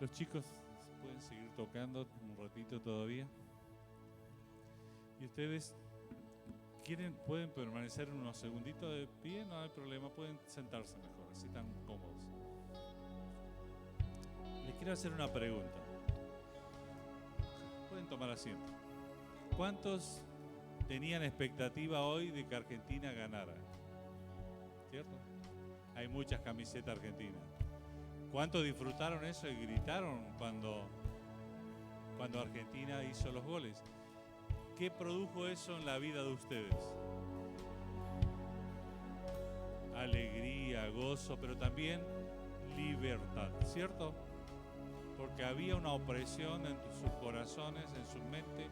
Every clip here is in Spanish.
Los chicos pueden seguir tocando un ratito todavía. Y ustedes pueden permanecer unos segunditos de pie, no hay problema, pueden sentarse mejor, así están cómodos. Les quiero hacer una pregunta. Pueden tomar asiento. ¿Cuántos tenían expectativa hoy de que Argentina ganara? ¿Cierto? Hay muchas camisetas argentinas. ¿Cuántos disfrutaron eso y gritaron cuando Argentina hizo los goles? ¿Qué produjo eso en la vida de ustedes? Alegría, gozo, pero también libertad, ¿cierto? Porque había una opresión en sus corazones, en su mente,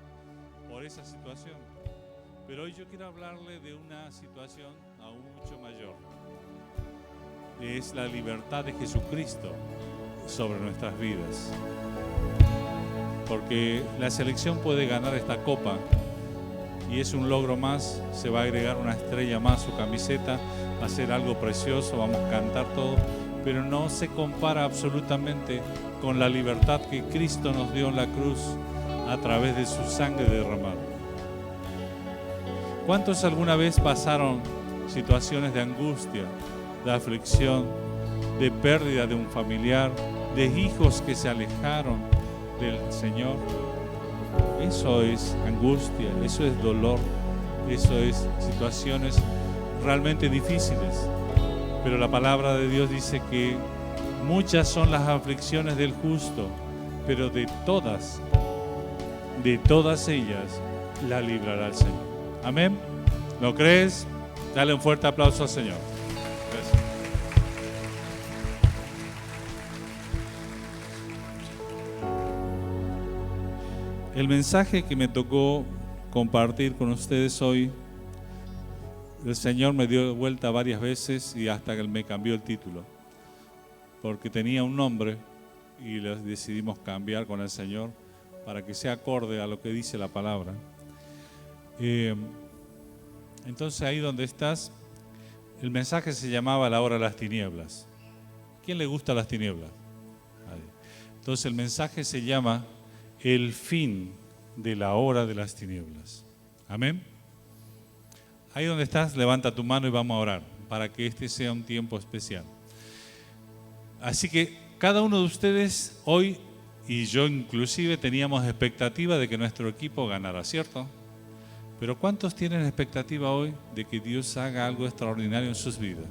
por esa situación. Pero hoy yo quiero hablarle de una situación aún mucho mayor. Es la libertad de Jesucristo sobre nuestras vidas. Porque la selección puede ganar esta copa y es un logro más, se va a agregar una estrella más a su camiseta, va a ser algo precioso, vamos a cantar todo, pero no se compara absolutamente con la libertad que Cristo nos dio en la cruz a través de su sangre derramada. ¿Cuántos alguna vez pasaron situaciones de angustia, de aflicción, de pérdida de un familiar, de hijos que se alejaron del Señor? Eso es angustia, eso es dolor, eso es situaciones realmente difíciles. Pero la palabra de Dios dice que muchas son las aflicciones del justo, pero de todas ellas la librará el Señor. Amén. ¿Lo crees? Dale un fuerte aplauso al Señor. Gracias. El mensaje que me tocó compartir con ustedes hoy, el Señor me dio vuelta varias veces y hasta que me cambió el título, porque tenía un nombre y lo decidimos cambiar con el Señor para que sea acorde a lo que dice la palabra. Entonces ahí donde estás, el mensaje se llamaba La hora de las tinieblas. ¿Quién le gusta las tinieblas? Entonces el mensaje se llama El fin de la hora de las tinieblas. Amén. Ahí donde estás, levanta tu mano y vamos a orar para que este sea un tiempo especial. Así que cada uno de ustedes hoy, y yo inclusive, teníamos expectativa de que nuestro equipo ganara, ¿cierto? Pero ¿cuántos tienen expectativa hoy de que Dios haga algo extraordinario en sus vidas?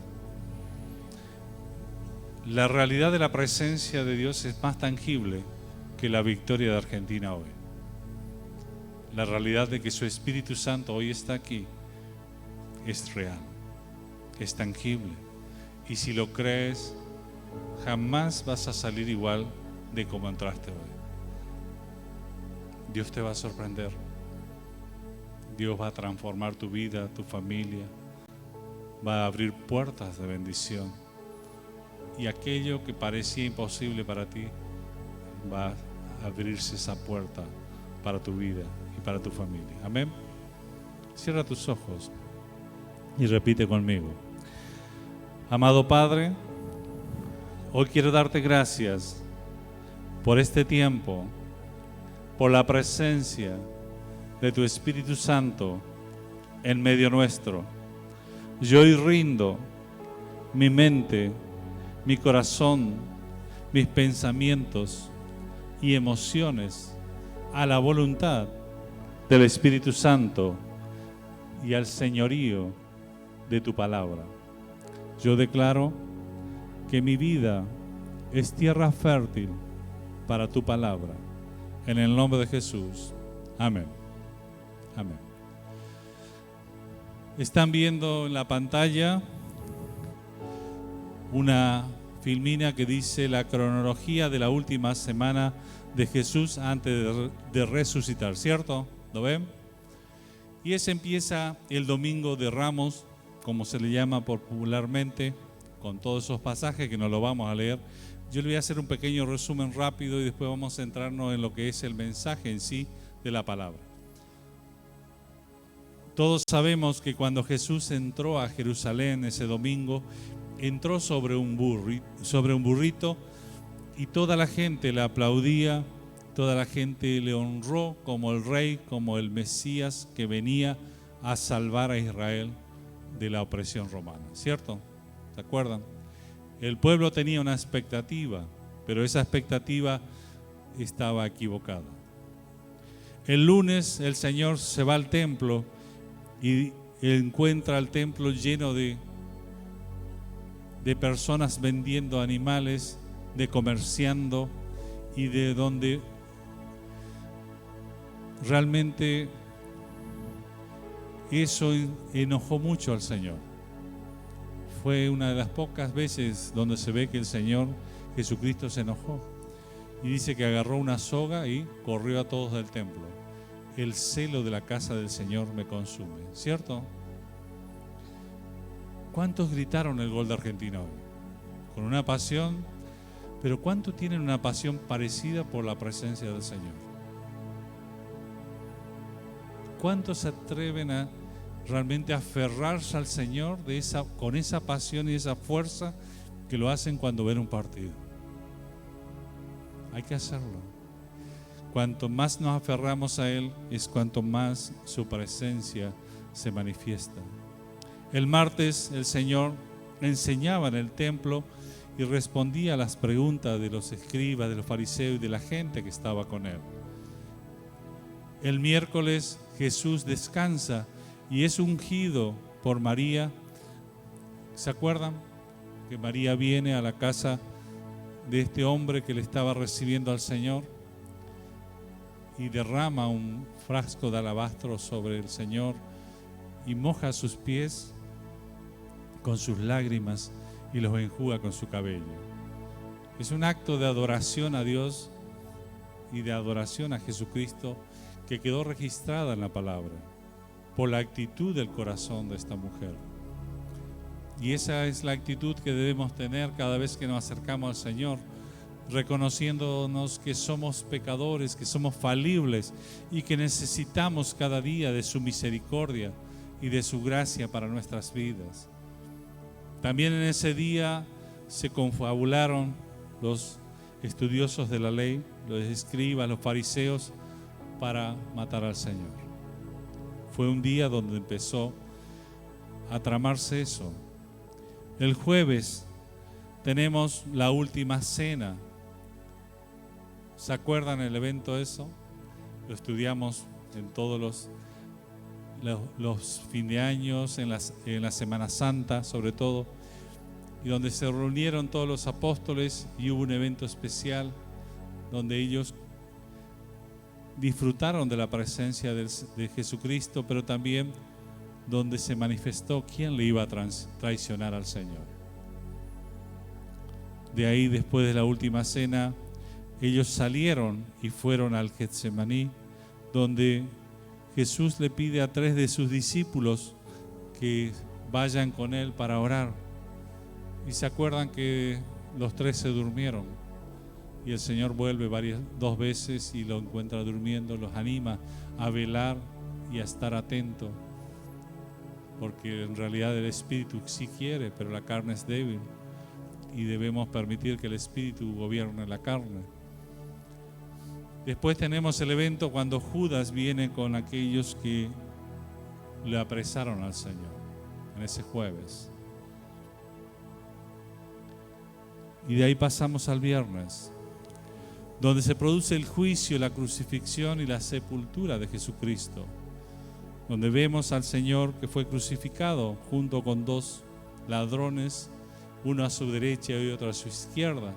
La realidad de la presencia de Dios es más tangible que la victoria de Argentina hoy. La realidad de que su Espíritu Santo hoy está aquí es real, es tangible. Y si lo crees, jamás vas a salir igual de como entraste hoy. Dios te va a sorprender. Dios va a transformar tu vida, tu familia, va a abrir puertas de bendición. Y aquello que parecía imposible para ti, va a abrirse esa puerta para tu vida y para tu familia. Amén. Cierra tus ojos y repite conmigo. Amado Padre, hoy quiero darte gracias por este tiempo, por la presencia de tu Espíritu Santo en medio nuestro. Yo hoy rindo mi mente, mi corazón, mis pensamientos y emociones a la voluntad del Espíritu Santo y al señorío de tu palabra. Yo declaro que mi vida es tierra fértil para tu palabra. En el nombre de Jesús. Amén. Amén. Están viendo en la pantalla una filmina que dice la cronología de la última semana de Jesús antes de resucitar, ¿cierto? ¿Lo ven? Y ese empieza el domingo de Ramos, como se le llama popularmente, con todos esos pasajes que no lo vamos a leer. Yo le voy a hacer un pequeño resumen rápido y después vamos a centrarnos en lo que es el mensaje en sí de la palabra. Todos sabemos que cuando Jesús entró a Jerusalén ese domingo, entró sobre un burrito Y toda la gente le aplaudía, toda la gente le honró como el rey, como el Mesías que venía a salvar a Israel de la opresión romana, ¿cierto? ¿Se acuerdan? El pueblo tenía una expectativa, pero esa expectativa estaba equivocada. El lunes el Señor se va al templo y encuentra el templo lleno de personas vendiendo animales, de comerciando, y de donde realmente eso enojó mucho al Señor. Fue una de las pocas veces donde se ve que el Señor Jesucristo se enojó. Y dice que agarró una soga y corrió a todos del templo. El celo de la casa del Señor me consume, ¿cierto? ¿Cuántos gritaron el gol de Argentina hoy? Con una pasión, pero ¿cuántos tienen una pasión parecida por la presencia del Señor? ¿Cuántos se atreven a realmente aferrarse al Señor con esa pasión y esa fuerza que lo hacen cuando ven un partido? Hay que hacerlo. Cuanto más nos aferramos a Él, es cuanto más su presencia se manifiesta. El martes el Señor enseñaba en el templo y respondía a las preguntas de los escribas, de los fariseos y de la gente que estaba con Él. El miércoles Jesús descansa y es ungido por María. ¿Se acuerdan? Que María viene a la casa de este hombre que le estaba recibiendo al Señor y derrama un frasco de alabastro sobre el Señor y moja sus pies con sus lágrimas y los enjuga con su cabello. Es un acto de adoración a Dios y de adoración a Jesucristo que quedó registrada en la palabra por la actitud del corazón de esta mujer. Y esa es la actitud que debemos tener cada vez que nos acercamos al Señor, reconociéndonos que somos pecadores, que somos falibles y que necesitamos cada día de su misericordia y de su gracia para nuestras vidas. También en ese día se confabularon los estudiosos de la ley, los escribas, los fariseos, para matar al Señor. Fue un día donde empezó a tramarse eso. El jueves tenemos la última cena. ¿Se acuerdan el evento eso? Lo estudiamos en todos los fin de años, en la Semana Santa sobre todo, y donde se reunieron todos los apóstoles y hubo un evento especial donde ellos disfrutaron de la presencia de Jesucristo, pero también donde se manifestó quién le iba a traicionar al Señor. De ahí, después de la última cena, ellos salieron y fueron al Getsemaní, donde Jesús le pide a 3 de sus discípulos que vayan con él para orar. Y se acuerdan que los 3 se durmieron. Y el Señor vuelve 2 veces y lo encuentra durmiendo, los anima a velar y a estar atento. Porque en realidad el Espíritu sí quiere, pero la carne es débil. Y debemos permitir que el Espíritu gobierne la carne. Después tenemos el evento cuando Judas viene con aquellos que le apresaron al Señor, en ese jueves. Y de ahí pasamos al viernes, donde se produce el juicio, la crucifixión y la sepultura de Jesucristo, donde vemos al Señor que fue crucificado junto con 2 ladrones, uno a su derecha y otro a su izquierda.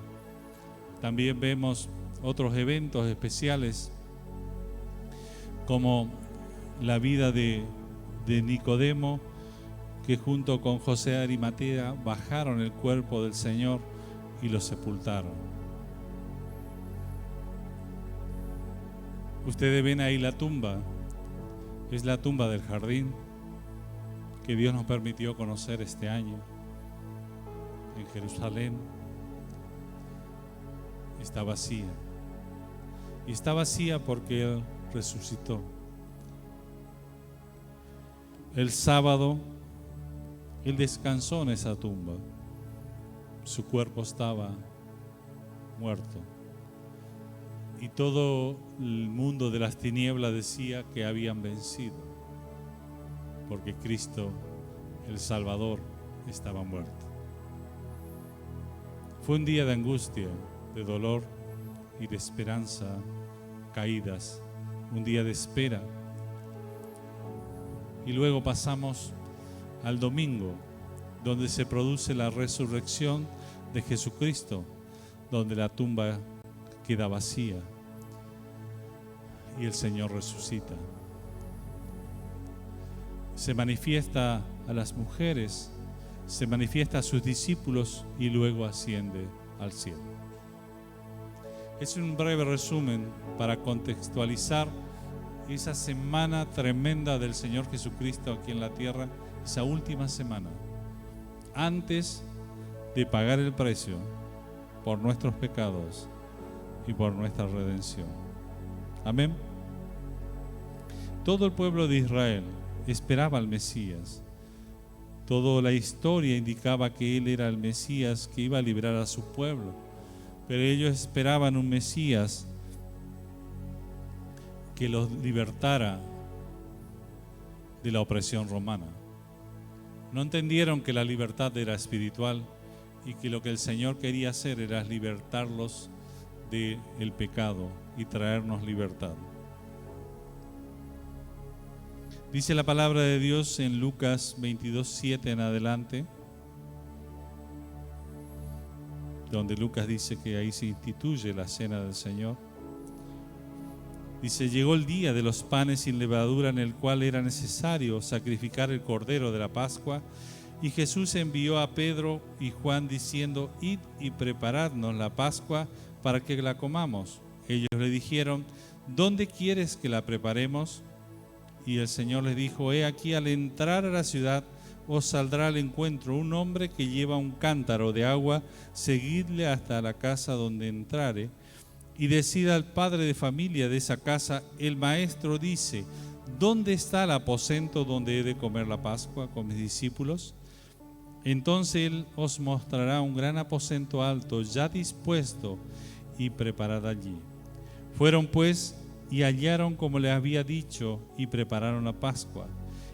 También vemos otros eventos especiales como la vida de Nicodemo, que junto con José de Arimatea bajaron el cuerpo del Señor y lo sepultaron. Ustedes ven ahí la tumba, es la tumba del jardín que Dios nos permitió conocer este año en Jerusalén. Está vacía. Y está vacía porque Él resucitó. El sábado, Él descansó en esa tumba. Su cuerpo estaba muerto. Y todo el mundo de las tinieblas decía que habían vencido, porque Cristo, el Salvador, estaba muerto. Fue un día de angustia, de dolor y de esperanza caídas, un día de espera. Y luego pasamos al domingo, donde se produce la resurrección de Jesucristo, donde la tumba queda vacía y el Señor resucita. Se manifiesta a las mujeres, se manifiesta a sus discípulos y luego asciende al cielo. Es un breve resumen para contextualizar esa semana tremenda del Señor Jesucristo aquí en la tierra, esa última semana, antes de pagar el precio por nuestros pecados y por nuestra redención. Amén. Todo el pueblo de Israel esperaba al Mesías. Toda la historia indicaba que Él era el Mesías que iba a liberar a su pueblo. Pero ellos esperaban un Mesías que los libertara de la opresión romana. No entendieron que la libertad era espiritual y que lo que el Señor quería hacer era libertarlos del pecado y traernos libertad. Dice la palabra de Dios en Lucas 22:7 en adelante, donde Lucas dice que ahí se instituye la cena del Señor. Dice: llegó el día de los panes sin levadura, en el cual era necesario sacrificar el cordero de la Pascua, y Jesús envió a Pedro y Juan diciendo: id y preparadnos la Pascua para que la comamos. Ellos le dijeron: ¿dónde quieres que la preparemos? Y el Señor les dijo: he aquí, al entrar a la ciudad os saldrá al encuentro un hombre que lleva un cántaro de agua, seguidle hasta la casa donde entrare, y decida al padre de familia de esa casa: el maestro dice, ¿dónde está el aposento donde he de comer la Pascua con mis discípulos? Entonces él os mostrará un gran aposento alto, ya dispuesto y preparado allí. Fueron pues y hallaron como le había dicho, y prepararon la Pascua.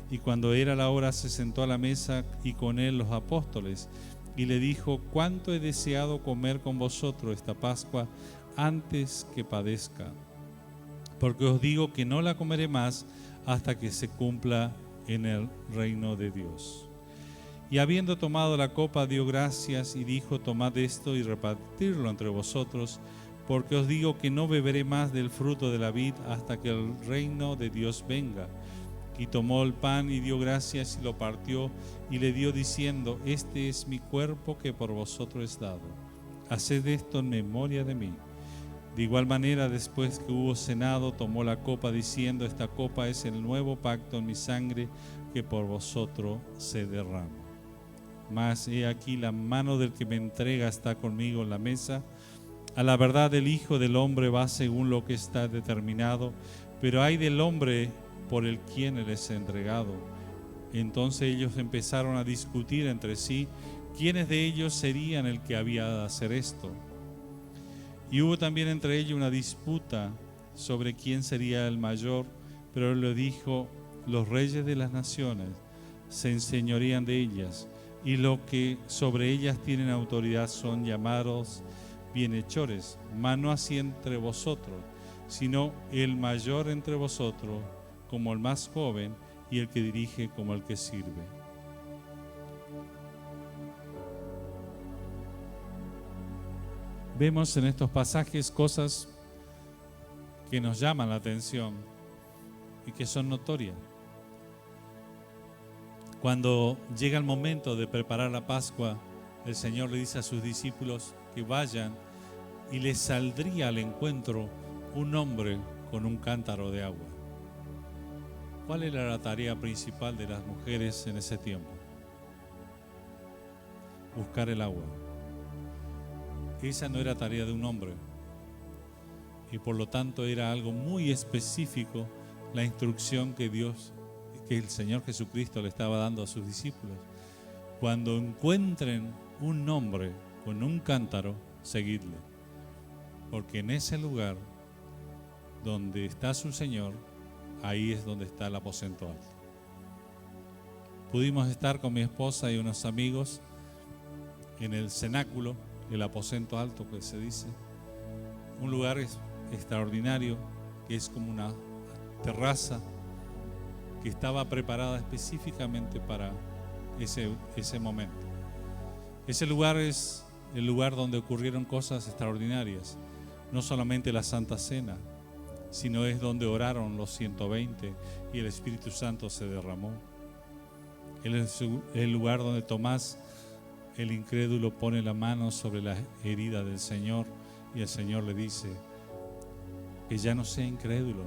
Y cuando era la hora, se sentó a la mesa y con él los apóstoles, y le dijo: cuánto he deseado comer con vosotros esta Pascua antes que padezca, porque os digo que no la comeré más hasta que se cumpla en el reino de Dios. Y habiendo tomado la copa, dio gracias y dijo: tomad esto y repartirlo entre vosotros, porque os digo que no beberé más del fruto de la vid hasta que el reino de Dios venga. Y tomó el pan y dio gracias y lo partió y le dio diciendo: este es mi cuerpo que por vosotros es dado. Haced esto en memoria de mí. De igual manera, después que hubo cenado, tomó la copa diciendo: esta copa es el nuevo pacto en mi sangre que por vosotros se derrama. Mas he aquí, la mano del que me entrega está conmigo en la mesa. A la verdad, el Hijo del Hombre va según lo que está determinado, pero ay del hombre por el quien él es entregado. Entonces ellos empezaron a discutir entre sí quiénes de ellos serían el que había de hacer esto. Y hubo también entre ellos una disputa sobre quién sería el mayor, pero él le dijo: los reyes de las naciones se enseñorean de ellas, y los que sobre ellas tienen autoridad son llamados bienhechores, mas no así entre vosotros, sino el mayor entre vosotros como el más joven, y el que dirige como el que sirve. Vemos en estos pasajes cosas que nos llaman la atención y que son notorias. Cuando llega el momento de preparar la Pascua, el Señor le dice a sus discípulos que vayan, y les saldría al encuentro un hombre con un cántaro de agua. ¿Cuál era la tarea principal de las mujeres en ese tiempo? Buscar el agua. Esa no era tarea de un hombre, y por lo tanto era algo muy específico la instrucción que el Señor Jesucristo le estaba dando a sus discípulos. Cuando encuentren un hombre con un cántaro, seguidle. porque en ese lugar donde está su Señor, ahí es donde está el aposento alto. Pudimos estar con mi esposa y unos amigos en el cenáculo, el aposento alto que se dice, un lugar extraordinario que es como una terraza que estaba preparada específicamente para ese momento. Ese lugar es el lugar donde ocurrieron cosas extraordinarias, no solamente la Santa Cena, sino es donde oraron los 120 y el Espíritu Santo se derramó. Es el lugar donde Tomás, el incrédulo, pone la mano sobre la herida del Señor y el Señor le dice que ya no sea incrédulo,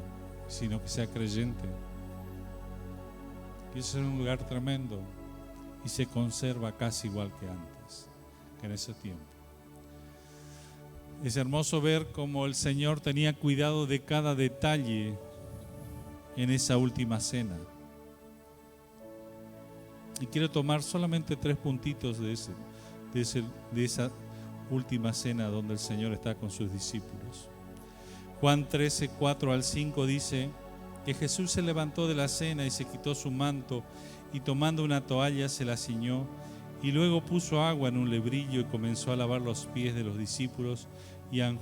sino que sea creyente. Y eso es un lugar tremendo y se conserva casi igual que antes, que en ese tiempo. Es hermoso ver cómo el Señor tenía cuidado de cada detalle en esa última cena. Y quiero tomar solamente 3 puntitos de esa última cena donde el Señor está con sus discípulos. Juan 13, 4 al 5 dice que Jesús se levantó de la cena y se quitó su manto y tomando una toalla se la ciñó y luego puso agua en un lebrillo y comenzó a lavar los pies de los discípulos y a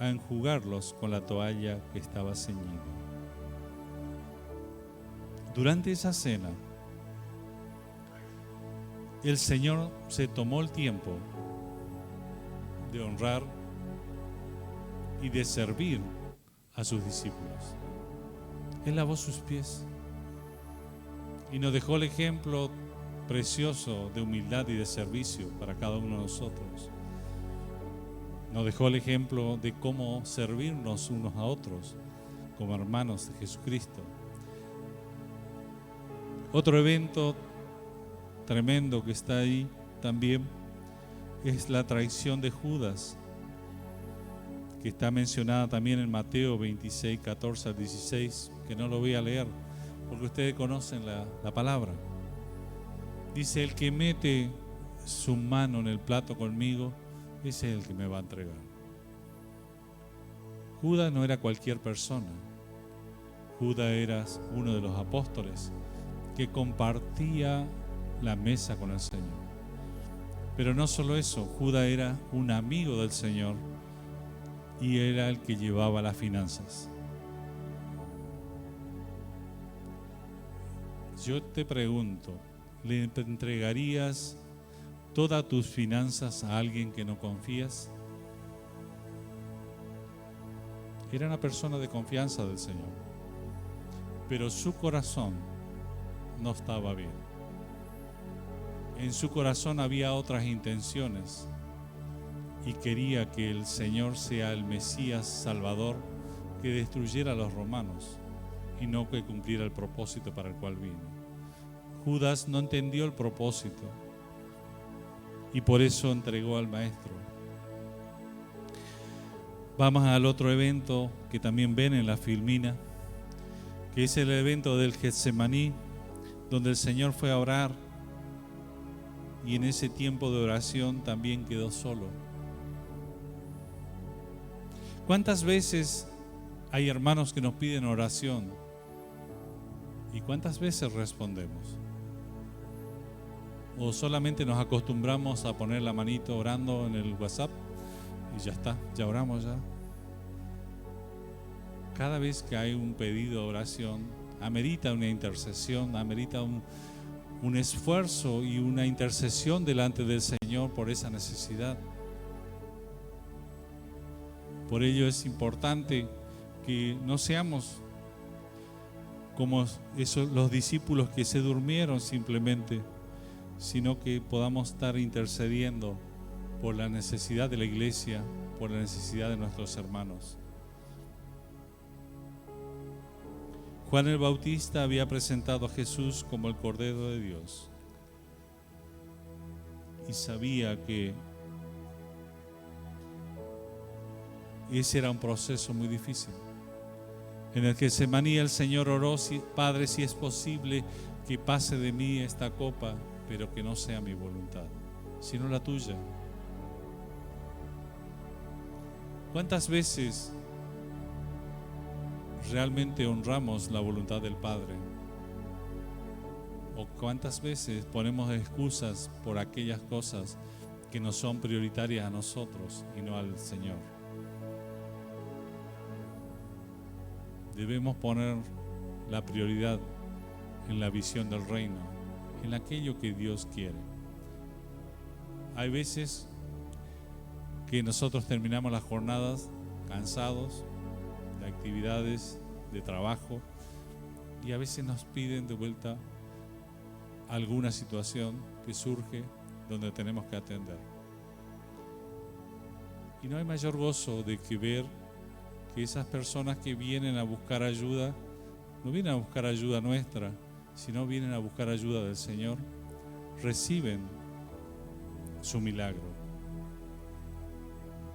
enjugarlos con la toalla que estaba ceñida. Durante esa cena, el Señor se tomó el tiempo de honrar y de servir a sus discípulos. Él lavó sus pies y nos dejó el ejemplo precioso de humildad y de servicio para cada uno de nosotros. Nos dejó el ejemplo de cómo servirnos unos a otros como hermanos de Jesucristo. Otro evento tremendo que está ahí también es la traición de Judas, que está mencionada también en Mateo 26, 14 al 16, que no lo voy a leer porque ustedes conocen la palabra. Dice: el que mete su mano en el plato conmigo, ese es el que me va a entregar. Judas no era cualquier persona. Judas era uno de los apóstoles que compartía la mesa con el Señor. Pero no solo eso, Judas era un amigo del Señor y era el que llevaba las finanzas. Yo te pregunto, ¿le entregarías todas tus finanzas a alguien que no confías? Era una persona de confianza del Señor, pero su corazón no estaba bien. En su corazón había otras intenciones y quería que el Señor sea el Mesías Salvador que destruyera a los romanos y no que cumpliera el propósito para el cual vino. Judas no entendió el propósito y por eso entregó al Maestro. Vamos al otro evento que también ven en la filmina, que es el evento del Getsemaní, donde el Señor fue a orar y en ese tiempo de oración también quedó solo. ¿Cuántas veces hay hermanos que nos piden oración? ¿Y cuántas veces respondemos? ¿O solamente nos acostumbramos a poner la manito orando en el WhatsApp y ya está, ya oramos ya? Cada vez que hay un pedido de oración, amerita una intercesión, amerita un esfuerzo y una intercesión delante del Señor por esa necesidad. Por ello es importante que no seamos como los discípulos que se durmieron simplemente, sino que podamos estar intercediendo por la necesidad de la iglesia, por la necesidad de nuestros hermanos. Juan el Bautista había presentado a Jesús como el Cordero de Dios y sabía que ese era un proceso muy difícil. En el Getsemaní el Señor oró: Padre, si es posible, que pase de mí esta copa, pero que no sea mi voluntad, sino la tuya. ¿Cuántas veces realmente honramos la voluntad del Padre? ¿O cuántas veces ponemos excusas por aquellas cosas que no son prioritarias a nosotros y no al Señor? Debemos poner la prioridad en la visión del reino, en aquello que Dios quiere. Hay veces que nosotros terminamos las jornadas cansados de actividades, de trabajo, y a veces nos piden de vuelta alguna situación que surge donde tenemos que atender. Y no hay mayor gozo de que ver que esas personas que vienen a buscar ayuda, no vienen a buscar ayuda nuestra, sino vienen a buscar ayuda del Señor, reciben su milagro.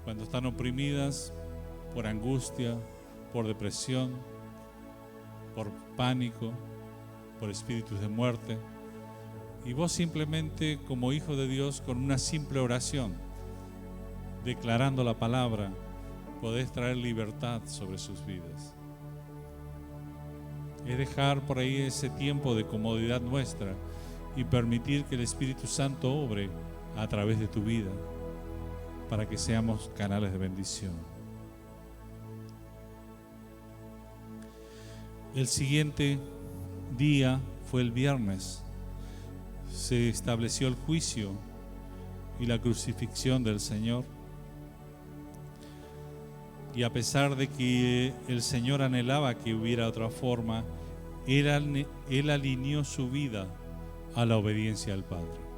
Cuando están oprimidas por angustia, por depresión, por pánico, por espíritus de muerte, y vos simplemente como hijo de Dios, con una simple oración, declarando la palabra, podés traer libertad sobre sus vidas. Es dejar por ahí ese tiempo de comodidad nuestra y permitir que el Espíritu Santo obre a través de tu vida para que seamos canales de bendición. El siguiente día fue el viernes. Se estableció el juicio y la crucifixión del Señor. Y a pesar de que el Señor anhelaba que hubiera otra forma, Él alineó su vida a la obediencia al Padre.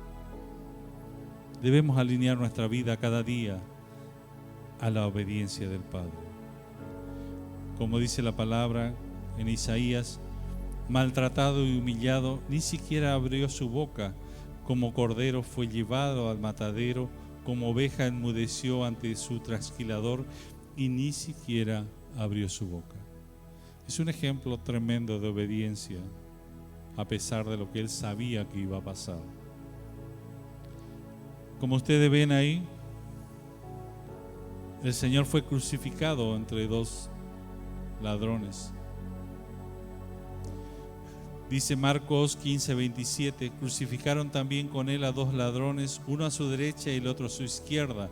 Debemos alinear nuestra vida cada día a la obediencia del Padre. Como dice la palabra en Isaías, maltratado y humillado, ni siquiera abrió su boca, como cordero fue llevado al matadero, como oveja enmudeció ante su trasquilador, y ni siquiera abrió su boca. Es un ejemplo tremendo de obediencia, a pesar de lo que él sabía que iba a pasar. Como ustedes ven ahí, el Señor fue crucificado entre dos ladrones. Dice Marcos 15:27, crucificaron también con él a dos ladrones, uno a su derecha y el otro a su izquierda.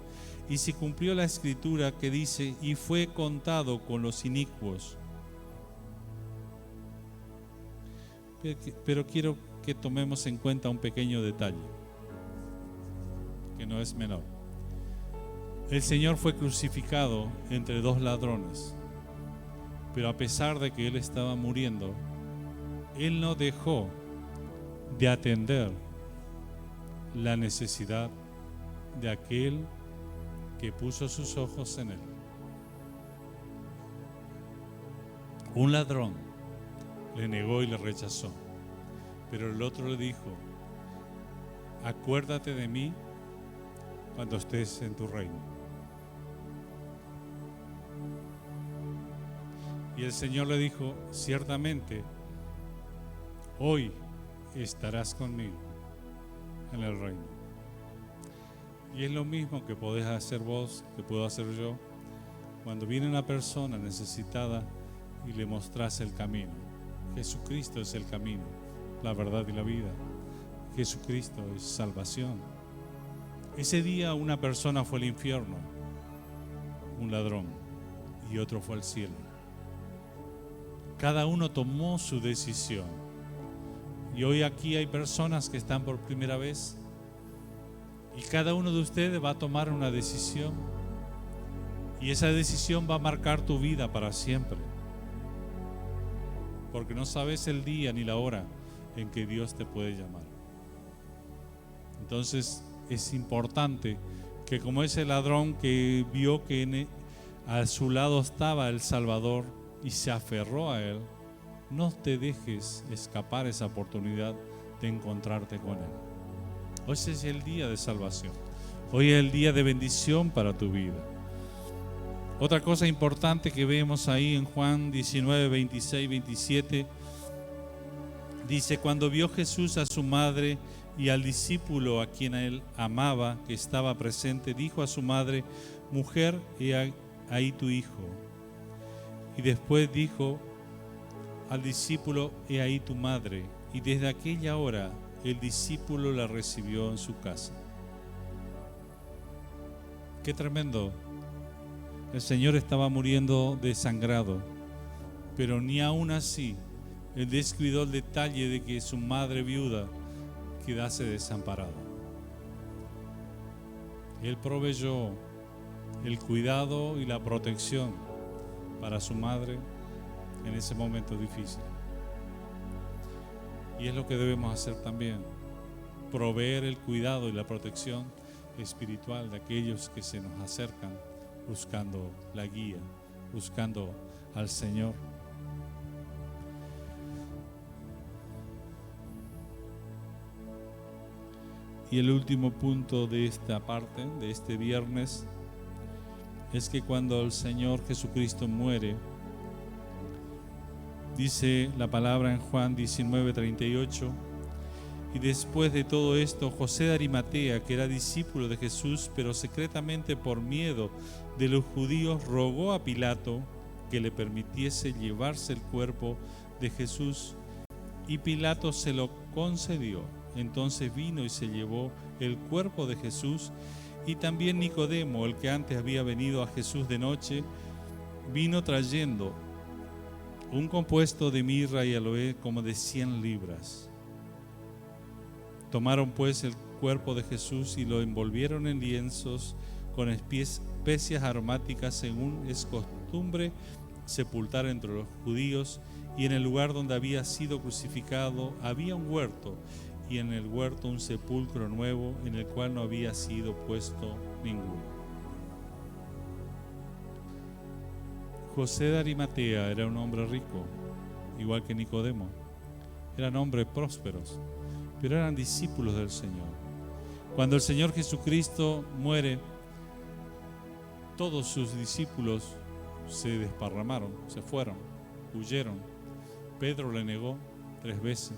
Y se cumplió la escritura que dice, y fue contado con los inicuos. Pero quiero que tomemos en cuenta un pequeño detalle, que no es menor. El Señor fue crucificado entre dos ladrones, pero a pesar de que Él estaba muriendo, Él no dejó de atender la necesidad de aquel que puso sus ojos en Él. Un ladrón le negó y le rechazó, pero el otro le dijo, acuérdate de mí cuando estés en tu reino. Y el Señor le dijo, ciertamente, hoy estarás conmigo en el reino. Y es lo mismo que podés hacer vos, que puedo hacer yo, cuando viene una persona necesitada y le mostrás el camino. Jesucristo es el camino, la verdad y la vida. Jesucristo es salvación. Ese día una persona fue al infierno, un ladrón, y otro fue al cielo. Cada uno tomó su decisión. Y hoy aquí hay personas que están por primera vez y cada uno de ustedes va a tomar una decisión y esa decisión va a marcar tu vida para siempre, porque no sabes el día ni la hora en que Dios te puede llamar. Entonces es importante que, como ese ladrón que vio que a su lado estaba el Salvador y se aferró a Él, no te dejes escapar esa oportunidad de encontrarte con Él. Hoy es el día de salvación. Hoy es el día de bendición para tu vida. Otra cosa importante que vemos ahí en Juan 19, 26, 27, dice, cuando vio Jesús a su madre y al discípulo a quien él amaba, que estaba presente, dijo a su madre, mujer, he ahí tu hijo. Y después dijo al discípulo, he ahí tu madre. Y desde aquella hora el discípulo la recibió en su casa. Qué tremendo. El Señor estaba muriendo desangrado, pero ni aún así Él descuidó el detalle de que su madre viuda quedase desamparada. Él proveyó el cuidado y la protección para su madre en ese momento difícil. Y es lo que debemos hacer también, proveer el cuidado y la protección espiritual de aquellos que se nos acercan buscando la guía, buscando al Señor. Y el último punto de esta parte, de este viernes, es que cuando el Señor Jesucristo muere, dice la palabra en Juan 19:38, y después de todo esto, José de Arimatea, que era discípulo de Jesús, pero secretamente por miedo de los judíos, rogó a Pilato que le permitiese llevarse el cuerpo de Jesús, y Pilato se lo concedió. Entonces vino y se llevó el cuerpo de Jesús, y también Nicodemo, el que antes había venido a Jesús de noche, vino trayendo un compuesto de mirra y aloe como de 100 libras. Tomaron pues el cuerpo de Jesús y lo envolvieron en lienzos con especias aromáticas, según es costumbre sepultar entre los judíos, y en el lugar donde había sido crucificado había un huerto, y en el huerto un sepulcro nuevo en el cual no había sido puesto ninguno. José de Arimatea era un hombre rico, igual que Nicodemo. Eran hombres prósperos, pero eran discípulos del Señor. Cuando el Señor Jesucristo muere, todos sus discípulos se desparramaron, se fueron, huyeron. Pedro le negó 3 veces.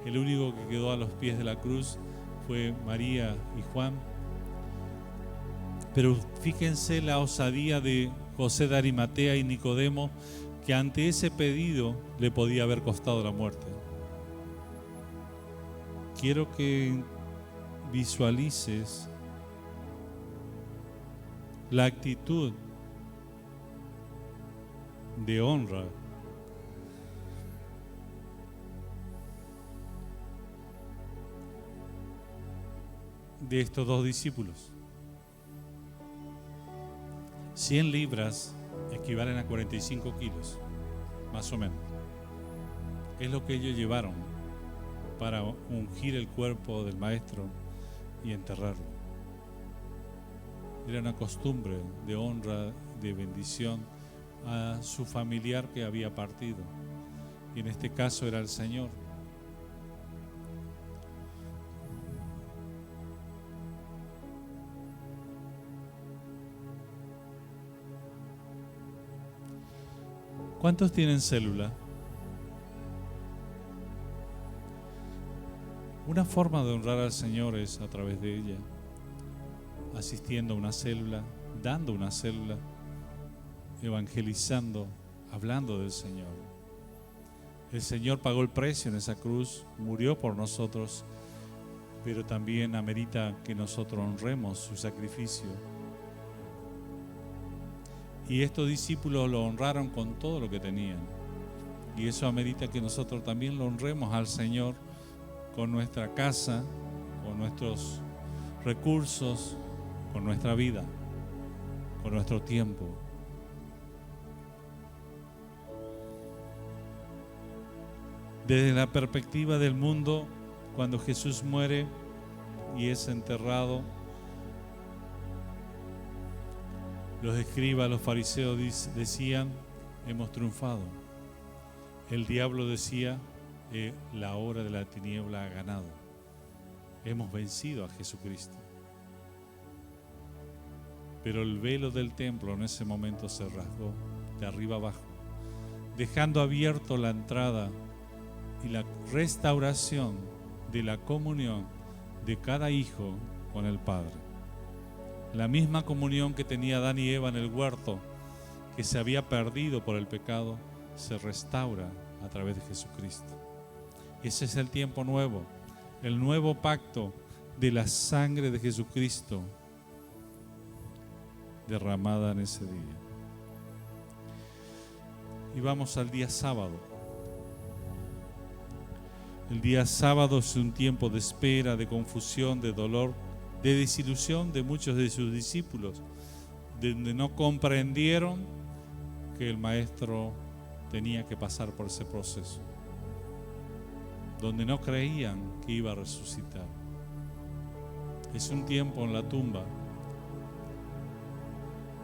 El único que quedó a los pies de la cruz fue María y Juan. Pero fíjense la osadía de José de Arimatea y Nicodemo, que ante ese pedido le podía haber costado la muerte. Quiero que visualices la actitud de honra de estos 2 discípulos. 100 libras equivalen a 45 kilos, más o menos. Es lo que ellos llevaron para ungir el cuerpo del Maestro y enterrarlo. Era una costumbre de honra, de bendición a su familiar que había partido. Y en este caso era el Señor. ¿Cuántos tienen célula? Una forma de honrar al Señor es a través de ella, asistiendo a una célula, dando una célula, evangelizando, hablando del Señor. El Señor pagó el precio en esa cruz, murió por nosotros, pero también amerita que nosotros honremos su sacrificio. Y estos discípulos lo honraron con todo lo que tenían. Y eso amerita que nosotros también lo honremos al Señor con nuestra casa, con nuestros recursos, con nuestra vida, con nuestro tiempo. Desde la perspectiva del mundo, cuando Jesús muere y es enterrado, los escribas, los fariseos decían, hemos triunfado. El diablo decía, la hora de la tiniebla ha ganado. Hemos vencido a Jesucristo. Pero el velo del templo en ese momento se rasgó de arriba abajo, dejando abierto la entrada y la restauración de la comunión de cada hijo con el Padre. La misma comunión que tenía Adán y Eva en el huerto, que se había perdido por el pecado, se restaura a través de Jesucristo. Ese es el tiempo nuevo, el nuevo pacto de la sangre de Jesucristo derramada en ese día. Y vamos al día sábado. El día sábado es un tiempo de espera, de confusión, de dolor, de desilusión de muchos de sus discípulos, donde no comprendieron que el Maestro tenía que pasar por ese proceso, donde no creían que iba a resucitar. Es un tiempo en la tumba.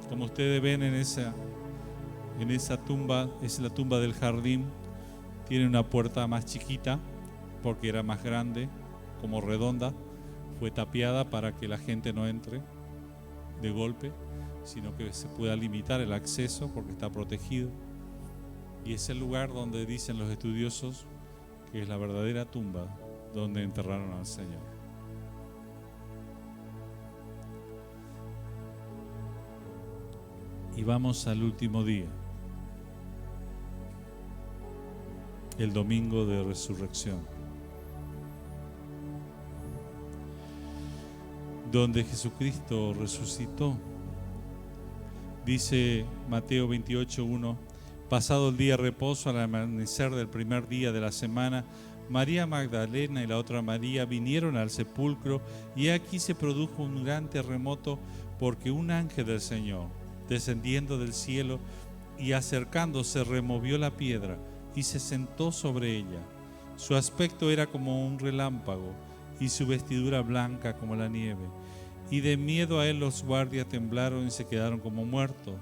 Como ustedes ven en esa tumba, es la tumba del jardín, tiene una puerta más chiquita porque era más grande, como redonda, fue tapiada para que la gente no entre de golpe, sino que se pueda limitar el acceso porque está protegido. Y es el lugar donde dicen los estudiosos que es la verdadera tumba donde enterraron al Señor. Y vamos al último día, el domingo de resurrección, donde Jesucristo resucitó. Dice Mateo 28:1, pasado el día de reposo, al amanecer del primer día de la semana, María Magdalena y la otra María vinieron al sepulcro, y aquí se produjo un gran terremoto, porque un ángel del Señor, descendiendo del cielo y acercándose, removió la piedra y se sentó sobre ella. Su aspecto era como un relámpago y su vestidura blanca como la nieve. Y de miedo a él los guardias temblaron y se quedaron como muertos.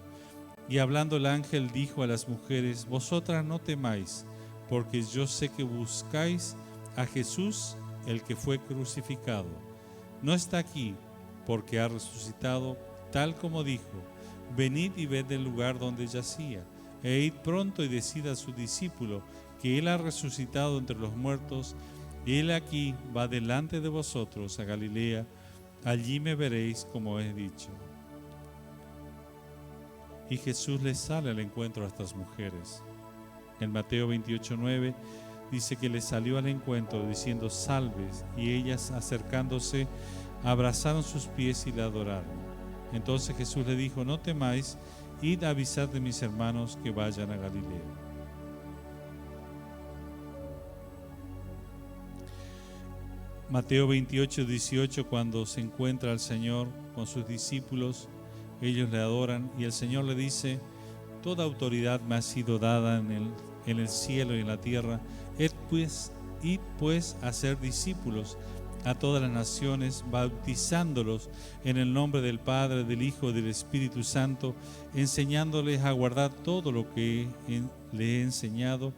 Y hablando el ángel dijo a las mujeres: vosotras no temáis, porque yo sé que buscáis a Jesús, el que fue crucificado. No está aquí, porque ha resucitado, tal como dijo. Venid y ved el lugar donde yacía, e id pronto y decid a su discípulo que él ha resucitado entre los muertos, y él aquí va delante de vosotros a Galilea, allí me veréis como he dicho. Y Jesús les sale al encuentro a estas mujeres. En Mateo 28:9 dice que les salió al encuentro diciendo: salves, y ellas, acercándose, abrazaron sus pies y le adoraron. Entonces Jesús le dijo: no temáis, id a avisar de mis hermanos que vayan a Galilea. Mateo 28:18, cuando se encuentra el Señor con sus discípulos, ellos le adoran y el Señor le dice: toda autoridad me ha sido dada en el cielo y en la tierra. Id pues a ser discípulos a todas las naciones, bautizándolos en el nombre del Padre, del Hijo y del Espíritu Santo, enseñándoles a guardar todo lo que le he enseñado,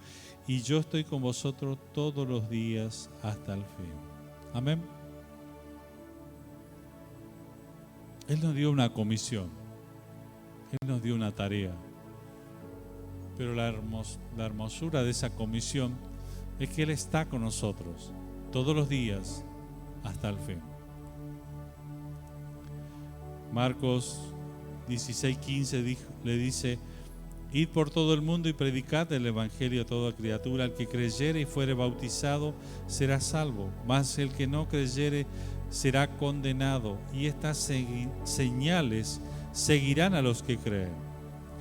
y yo estoy con vosotros todos los días hasta el fin. Amén. Él nos dio una comisión, Él nos dio una tarea, pero la hermosura de esa comisión es que Él está con nosotros todos los días hasta el fin. Marcos 16:15 le dice: id por todo el mundo y predicad el evangelio a toda criatura. El que creyere y fuere bautizado será salvo, mas el que no creyere será condenado. Y estas señales seguirán a los que creen.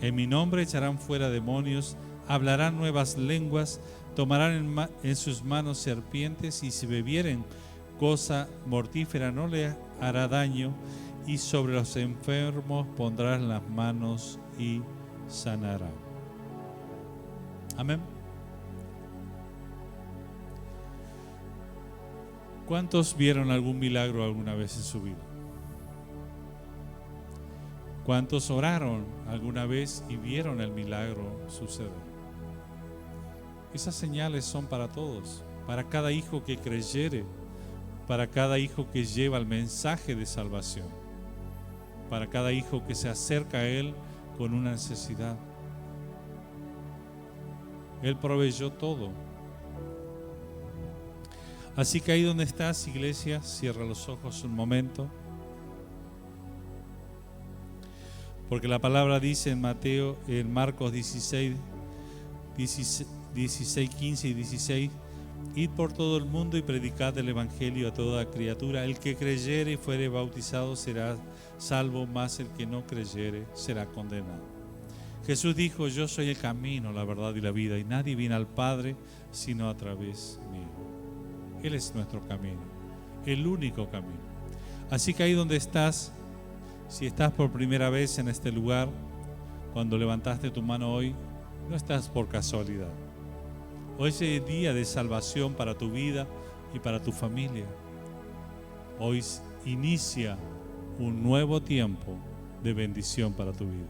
En mi nombre echarán fuera demonios, hablarán nuevas lenguas, tomarán en sus manos serpientes, y si bebieren cosa mortífera no le hará daño, y sobre los enfermos pondrán las manos y sanarán. Amén. ¿Cuántos vieron algún milagro alguna vez en su vida? ¿Cuántos oraron alguna vez y vieron el milagro suceder? Esas señales son para todos, para cada hijo que creyere, para cada hijo que lleva el mensaje de salvación, para cada hijo que se acerca a Él con una necesidad. Él proveyó todo. Así que ahí donde estás, iglesia, cierra los ojos un momento. Porque la palabra dice en Marcos 16, 15 y 16, id por todo el mundo y predicad el evangelio a toda criatura. El que creyere y fuere bautizado será salvo, mas el que no creyere será condenado. Jesús dijo: yo soy el camino, la verdad y la vida, y nadie viene al Padre sino a través mío. Él es nuestro camino, el único camino. Así que ahí donde estás, si estás por primera vez en este lugar, cuando levantaste tu mano hoy, no estás por casualidad. Hoy es el día de salvación para tu vida y para tu familia. Hoy inicia un nuevo tiempo de bendición para tu vida.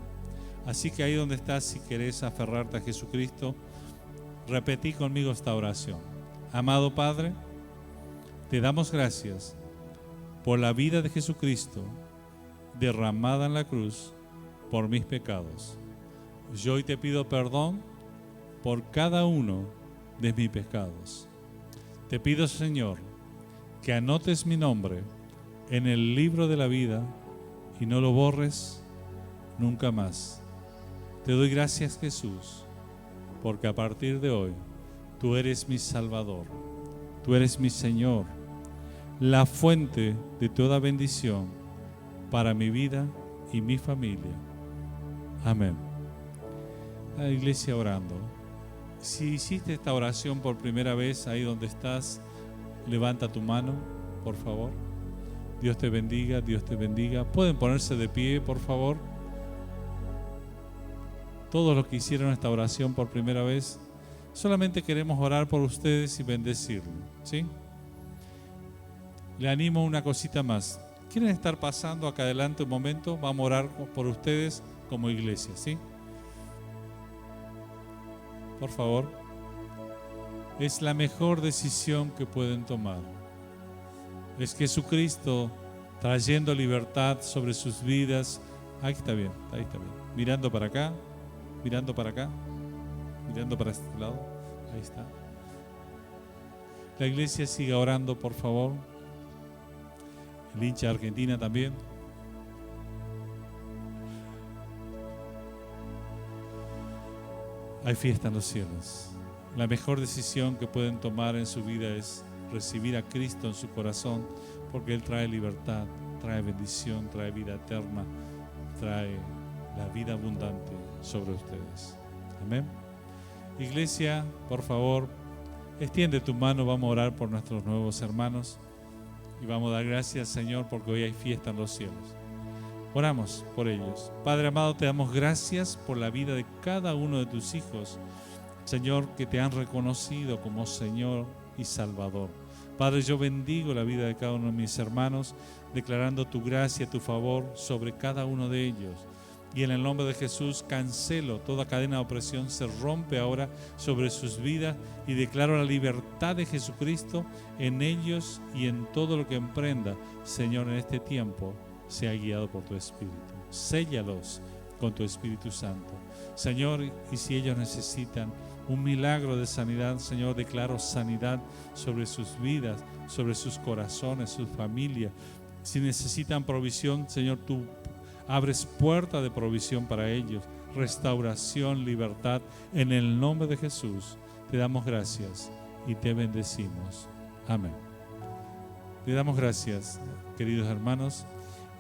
Así que ahí donde estás, si querés aferrarte a Jesucristo, repetí conmigo esta oración. Amado Padre, te damos gracias por la vida de Jesucristo derramada en la cruz por mis pecados. Yo hoy te pido perdón por cada uno de mis pecados. Te pido, Señor, que anotes mi nombre en el libro de la vida y no lo borres nunca más. Te doy gracias, Jesús, porque a partir de hoy tú eres mi Salvador, tú eres mi Señor, la fuente de toda bendición para mi vida y mi familia. Amén. La iglesia orando. Si hiciste esta oración por primera vez, ahí donde estás, levanta tu mano, por favor. Dios te bendiga, Dios te bendiga. ¿Pueden ponerse de pie, por favor? Todos los que hicieron esta oración por primera vez, solamente queremos orar por ustedes y bendecirlos, ¿sí? Le animo una cosita más. ¿Quieren estar pasando acá adelante un momento? Vamos a orar por ustedes como iglesia, ¿sí? Por favor. Es la mejor decisión que pueden tomar. Es Jesucristo trayendo libertad sobre sus vidas. Ahí está bien, ahí está bien. Mirando para acá, mirando para acá, mirando para este lado. Ahí está. La iglesia siga orando, por favor. El hincha de Argentina también. Hay fiesta en los cielos. La mejor decisión que pueden tomar en su vida es recibir a Cristo en su corazón, porque Él trae libertad, trae bendición, trae vida eterna, trae la vida abundante sobre ustedes. Amén. Iglesia, por favor, extiende tu mano. Vamos a orar por nuestros nuevos hermanos y vamos a dar gracias, Señor, porque hoy hay fiesta en los cielos. Oramos por ellos. Padre amado, te damos gracias por la vida de cada uno de tus hijos, Señor, que te han reconocido como Señor y Salvador. Padre, yo bendigo la vida de cada uno de mis hermanos, declarando tu gracia, tu favor sobre cada uno de ellos. Y en el nombre de Jesús cancelo toda cadena de opresión, se rompe ahora sobre sus vidas y declaro la libertad de Jesucristo en ellos y en todo lo que emprenda, Señor, en este tiempo. Sea guiado por tu Espíritu. Séllalos con tu Espíritu Santo. Señor, y si ellos necesitan un milagro de sanidad, Señor, declaro sanidad sobre sus vidas, sobre sus corazones, sus familias. Si necesitan provisión, Señor, tú abres puerta de provisión para ellos. Restauración, libertad. En el nombre de Jesús te damos gracias y te bendecimos. Amén. Te damos gracias, queridos hermanos.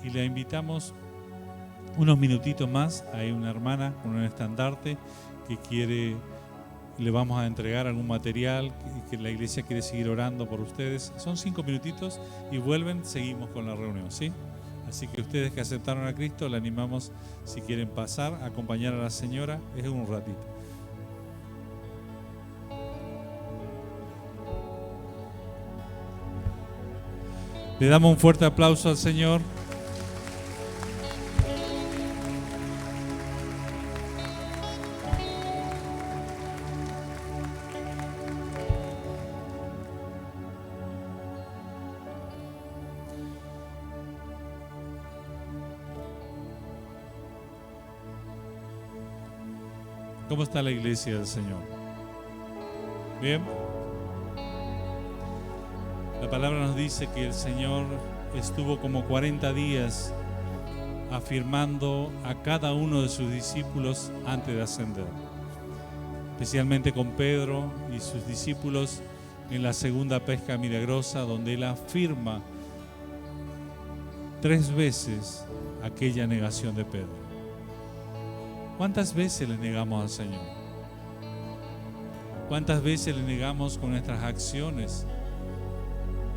Y le invitamos unos minutitos más. Hay una hermana con un estandarte que quiere, le vamos a entregar algún material, que la iglesia quiere seguir orando por ustedes. Son 5 minutitos y vuelven, seguimos con la reunión, ¿sí? Así que ustedes que aceptaron a Cristo, le animamos, si quieren pasar, a acompañar a la señora, es un ratito. Le damos un fuerte aplauso al Señor. ¿Cómo está la iglesia del Señor? ¿Bien? La palabra nos dice que el Señor estuvo como 40 días afirmando a cada uno de sus discípulos antes de ascender, especialmente con Pedro y sus discípulos en la segunda pesca milagrosa, donde él afirma 3 veces aquella negación de Pedro. ¿Cuántas veces le negamos al Señor? ¿Cuántas veces le negamos con nuestras acciones,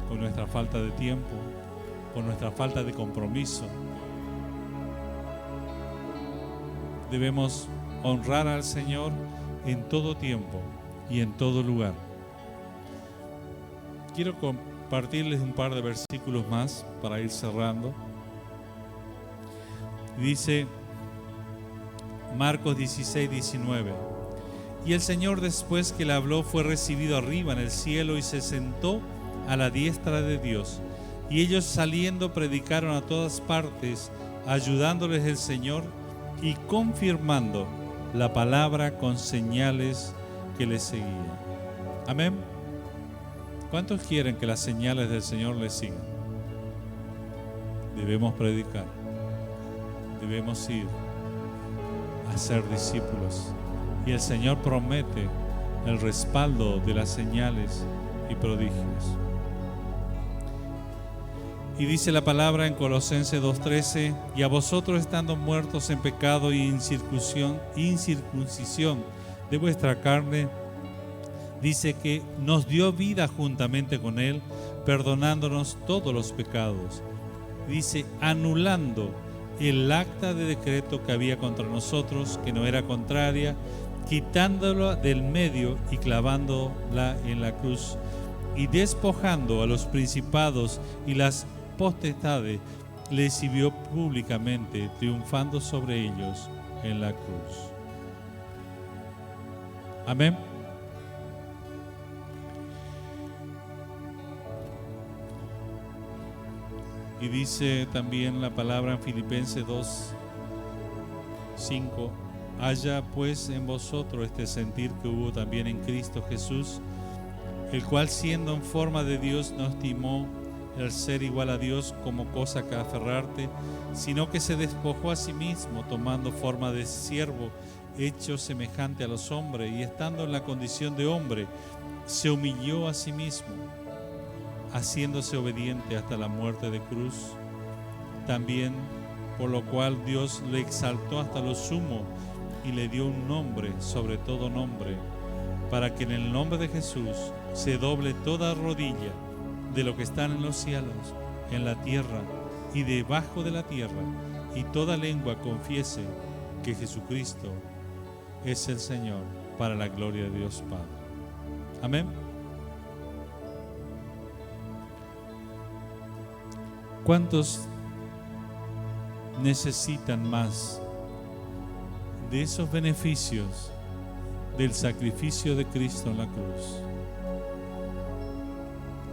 con nuestra falta de tiempo, con nuestra falta de compromiso? Debemos honrar al Señor en todo tiempo y en todo lugar. Quiero compartirles un par de versículos más para ir cerrando. Dice Marcos 16, 19. Y el Señor, después que le habló, fue recibido arriba en el cielo y se sentó a la diestra de Dios. Y ellos, saliendo, predicaron a todas partes, ayudándoles el Señor y confirmando la palabra con señales que les seguían. Amén. ¿Cuántos quieren que las señales del Señor les sigan? Debemos predicar. Debemos ir a ser discípulos. Y el Señor promete el respaldo de las señales y prodigios. Y dice la palabra en Colosenses 2:13: y a vosotros, estando muertos en pecado y incircuncisión de vuestra carne, dice que nos dio vida juntamente con Él, perdonándonos todos los pecados. Dice, anulando el acta de decreto que había contra nosotros, que no era contraria, quitándola del medio y clavándola en la cruz, y despojando a los principados y las potestades, le exhibió públicamente, triunfando sobre ellos en la cruz. Amén. Y dice también la palabra en Filipenses 2:5: haya pues en vosotros este sentir que hubo también en Cristo Jesús, el cual, siendo en forma de Dios, no estimó el ser igual a Dios como cosa que aferrarte, sino que se despojó a sí mismo, tomando forma de siervo, hecho semejante a los hombres, y estando en la condición de hombre, se humilló a sí mismo, haciéndose obediente hasta la muerte de cruz. También, por lo cual Dios le exaltó hasta lo sumo y le dio un nombre sobre todo nombre, para que en el nombre de Jesús se doble toda rodilla de lo que están en los cielos, en la tierra y debajo de la tierra, y toda lengua confiese que Jesucristo es el Señor, para la gloria de Dios Padre. Amén. ¿Cuántos necesitan más de esos beneficios del sacrificio de Cristo en la cruz?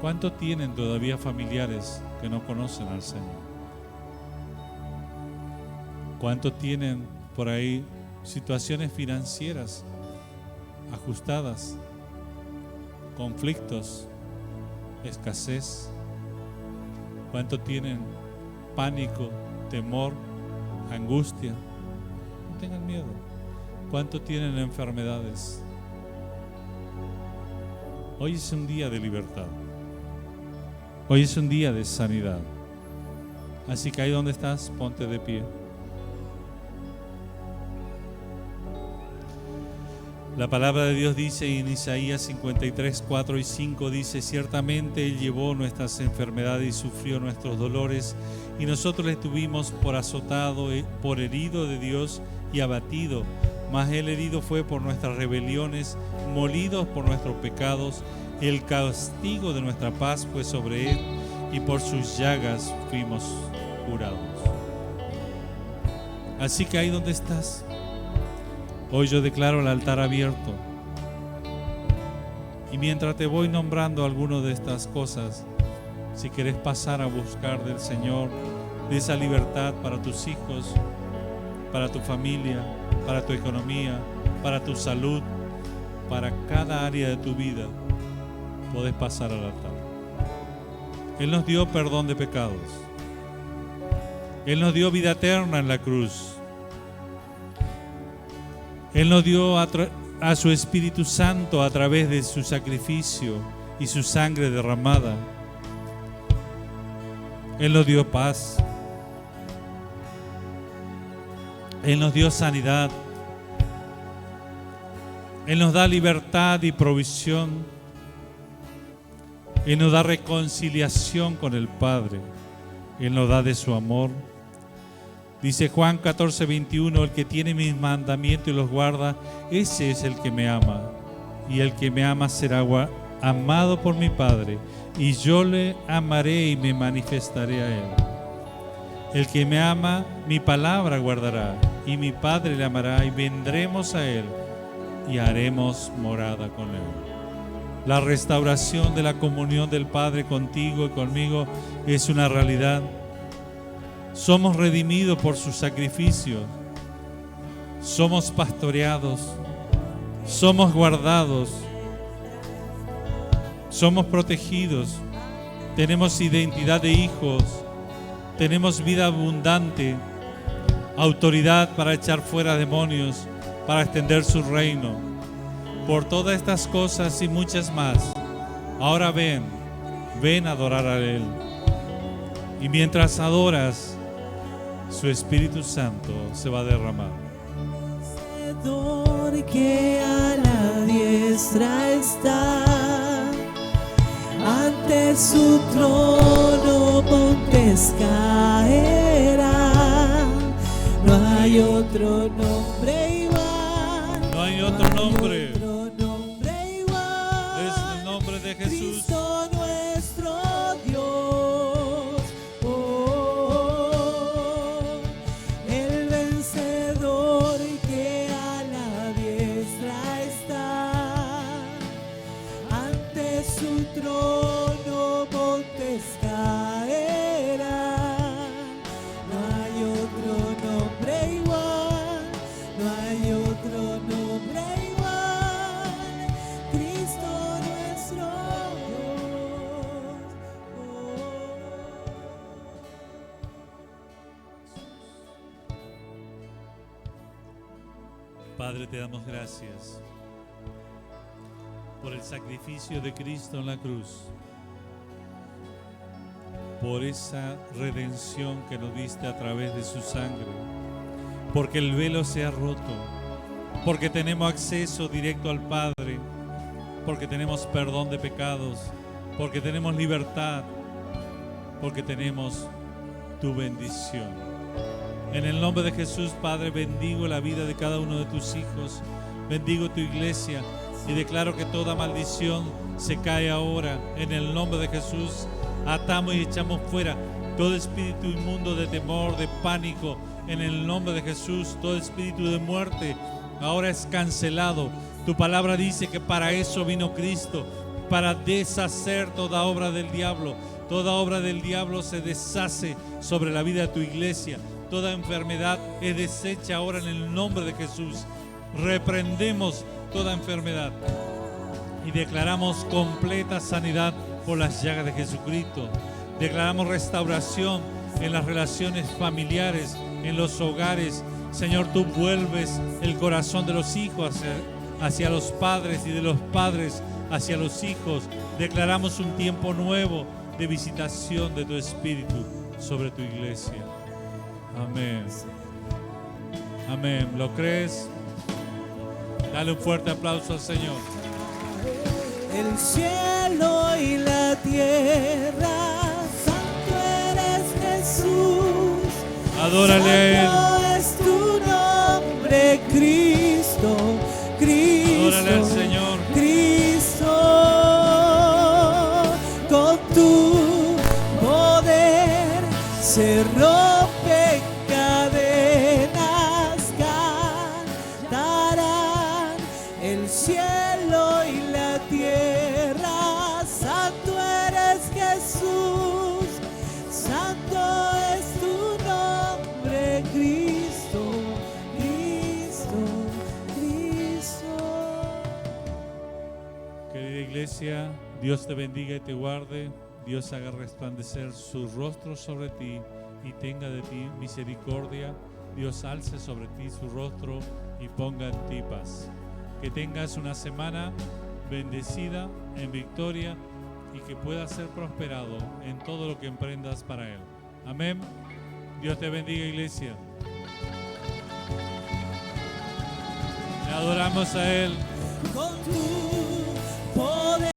¿Cuántos tienen todavía familiares que no conocen al Señor? ¿Cuántos tienen por ahí situaciones financieras ajustadas, conflictos, escasez? ¿Cuántos tienen pánico, temor, angustia? No tengan miedo. ¿Cuántos tienen enfermedades? Hoy es un día de libertad. Hoy es un día de sanidad. Así que ahí donde estás, ponte de pie. La palabra de Dios dice en Isaías 53, 4 y 5, dice: ciertamente Él llevó nuestras enfermedades y sufrió nuestros dolores, y nosotros le tuvimos por azotado, por herido de Dios y abatido. Mas Él herido fue por nuestras rebeliones, molido por nuestros pecados. El castigo de nuestra paz fue sobre Él, y por sus llagas fuimos curados. Así que ahí donde estás, hoy yo declaro el altar abierto. Y mientras te voy nombrando algunas de estas cosas, si querés pasar a buscar del Señor, de esa libertad para tus hijos, para tu familia, para tu economía, para tu salud, para cada área de tu vida, podés pasar al altar. Él nos dio perdón de pecados. Él nos dio vida eterna en la cruz. Él nos dio a su Espíritu Santo a través de su sacrificio y su sangre derramada. Él nos dio paz. Él nos dio sanidad. Él nos da libertad y provisión. Él nos da reconciliación con el Padre. Él nos da de su amor. Dice Juan 14:21, el que tiene mis mandamientos y los guarda, ese es el que me ama. Y el que me ama será amado por mi Padre, y yo le amaré y me manifestaré a él. El que me ama, mi palabra guardará, y mi Padre le amará, y vendremos a él, y haremos morada con él. La restauración de la comunión del Padre contigo y conmigo es una realidad. Somos redimidos por su sacrificio. Somos pastoreados. Somos guardados. Somos protegidos. Tenemos identidad de hijos. Tenemos vida abundante. Autoridad para echar fuera demonios, para extender su reino. Por todas estas cosas y muchas más, ahora ven a adorar a Él. Y mientras adoras, su Espíritu Santo se va a derramar. Que a la diestra está, ante su trono montes caerán. No hay otro nombre igual. No hay otro nombre. No hay otro nombre igual. Es el nombre de Jesús. Cristo nuestro Dios. El vencedor que a la diestra está. Ante su trono montes caerán. No hay otro nombre igual. No hay otro nombre igual. Cristo nuestro Dios. Padre, te damos gracias por el sacrificio de Cristo en la cruz, por esa redención que nos diste a través de su sangre, porque el velo se ha roto, porque tenemos acceso directo al Padre, porque tenemos perdón de pecados, porque tenemos libertad, porque tenemos tu bendición. En el nombre de Jesús, Padre, bendigo la vida de cada uno de tus hijos, bendigo tu iglesia y declaro que toda maldición se cae ahora. En el nombre de Jesús, atamos y echamos fuera todo espíritu inmundo de temor, de pánico. En el nombre de Jesús, todo espíritu de muerte ahora es cancelado. Tu palabra dice que para eso vino Cristo, para deshacer toda obra del diablo. Toda obra del diablo se deshace sobre la vida de tu iglesia. Toda enfermedad es deshecha ahora en el nombre de Jesús. Reprendemos toda enfermedad y declaramos completa sanidad por las llagas de Jesucristo. Declaramos restauración en las relaciones familiares, en los hogares. Señor, tú vuelves el corazón de los hijos hacia los padres y de los padres hacia los hijos. Declaramos un tiempo nuevo de visitación de tu Espíritu sobre tu iglesia. Amén. Amén. ¿Lo crees? Dale un fuerte aplauso al Señor. El cielo y la tierra, santo eres Jesús. Adórale a Él. Santo es tu nombre, Cristo, Cristo. Adórale al Señor. Cristo, con tu poder se rompen cadenas, cantarán el cielo y la tierra. Santo eres Jesús, santo es tu nombre, Cristo, Cristo, Cristo. Querida iglesia, Dios te bendiga y te guarde. Dios haga resplandecer su rostro sobre ti y tenga de ti misericordia. Dios alce sobre ti su rostro y ponga en ti paz. Que tengas una semana bendecida, en victoria, y que puedas ser prosperado en todo lo que emprendas para Él. Amén. Dios te bendiga, iglesia. Le adoramos a Él. Con tu poder.